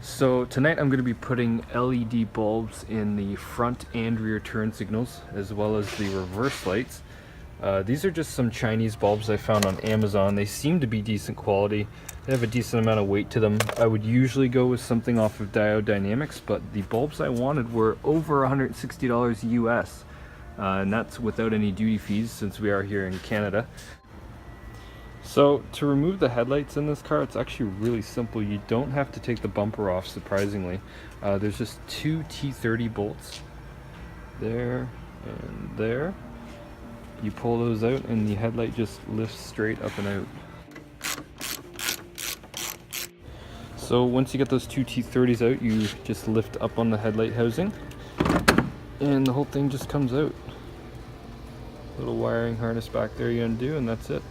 So tonight I'm going to be putting LED bulbs in the front and rear turn signals, as well as the reverse lights. These are just some Chinese bulbs I found on Amazon. They seem to be decent quality. They have a decent amount of weight to them. I would usually go with something off of Diode Dynamics, but the bulbs I wanted were over $160 US. And that's without any duty fees, since we are here in Canada. So to remove the headlights in this car, it's actually really simple. You don't have to take the bumper off, surprisingly. There's just two T30 bolts, there and there. You pull those out and the headlight just lifts straight up and out. So once you get those two T30s out, you just lift up on the headlight housing and the whole thing just comes out. Little wiring harness back there you undo, and that's it.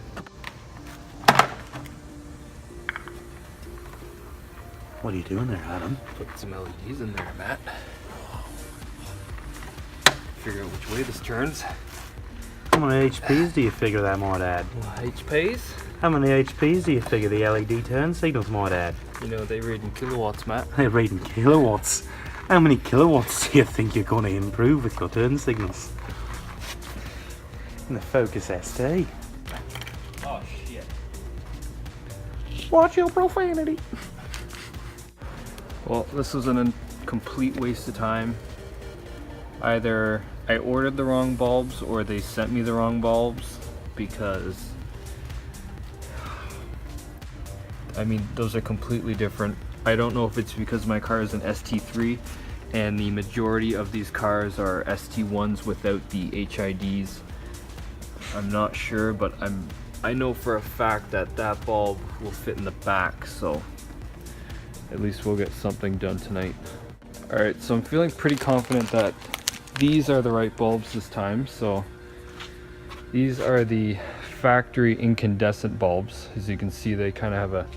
What are you doing there, Adam? Put some LEDs in there, Matt. Figure out which way this turns. How many HPs do you figure that might add? HPs? How many HPs do you figure the LED turn signals might add? You know, they read in kilowatts, Matt. They're reading kilowatts. How many kilowatts do you think you're going to improve with your turn signals? In the Focus ST. Oh, shit. Watch your profanity. Well, this was a complete waste of time. Either I ordered the wrong bulbs or they sent me the wrong bulbs, because I mean, those are completely different. I don't know if it's because my car is an ST3 and the majority of these cars are ST1s without the HIDs. I'm not sure, but I know for a fact that that bulb will fit in the back, so at least we'll get something done tonight. Alright, so I'm feeling pretty confident that these are the right bulbs this time. So these are the factory incandescent bulbs. As you can see, they kind of have a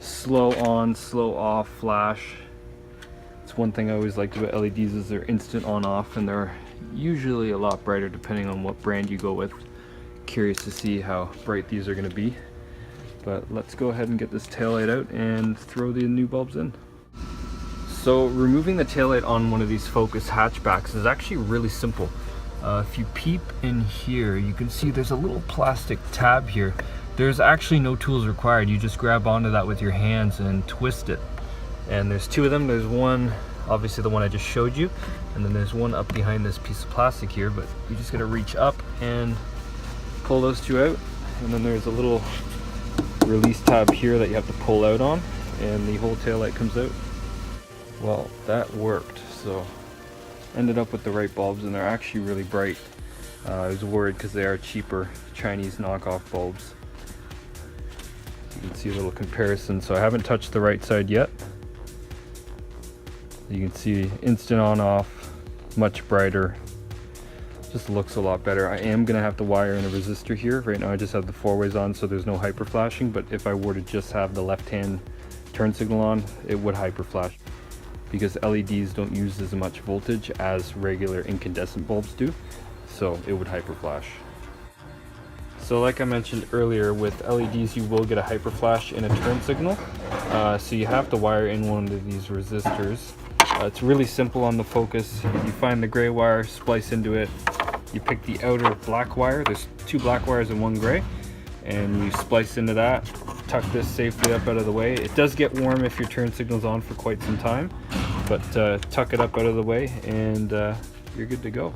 slow on, slow off flash. It's one thing I always liked about LEDs is they're instant on off, and they're usually a lot brighter depending on what brand you go with. Curious to see how bright these are going to be. But let's go ahead and get this taillight out and throw the new bulbs in. So removing the taillight on one of these Focus hatchbacks is actually really simple. If you peep in here, you can see there's a little plastic tab here. There's actually no tools required. You just grab onto that with your hands and twist it. And there's two of them. There's one, obviously the one I just showed you, and then there's one up behind this piece of plastic here, but you just gotta reach up and pull those two out. And then there's a little release tab here that you have to pull out on, and the whole taillight comes out. Well, that worked. So ended up with the right bulbs, and they're actually really bright. I was worried because they are cheaper Chinese knockoff bulbs. You can see a little comparison. So I haven't touched the right side yet. You can see instant on off, much brighter. Just looks a lot better. I am gonna have to wire in a resistor here. Right now I just have the 4-ways on, so there's no hyper flashing, but if I were to just have the left hand turn signal on, it would hyper flash, because LEDs don't use as much voltage as regular incandescent bulbs do, so it would hyper flash. So like I mentioned earlier, with LEDs you will get a hyper flash in a turn signal, so you have to wire in one of these resistors. It's really simple on the Focus. You find the gray wire, splice into it, you pick the outer black wire, there's two black wires and one gray, and you splice into that, tuck this safely up out of the way. It does get warm if your turn signal's on for quite some time, but tuck it up out of the way and you're good to go.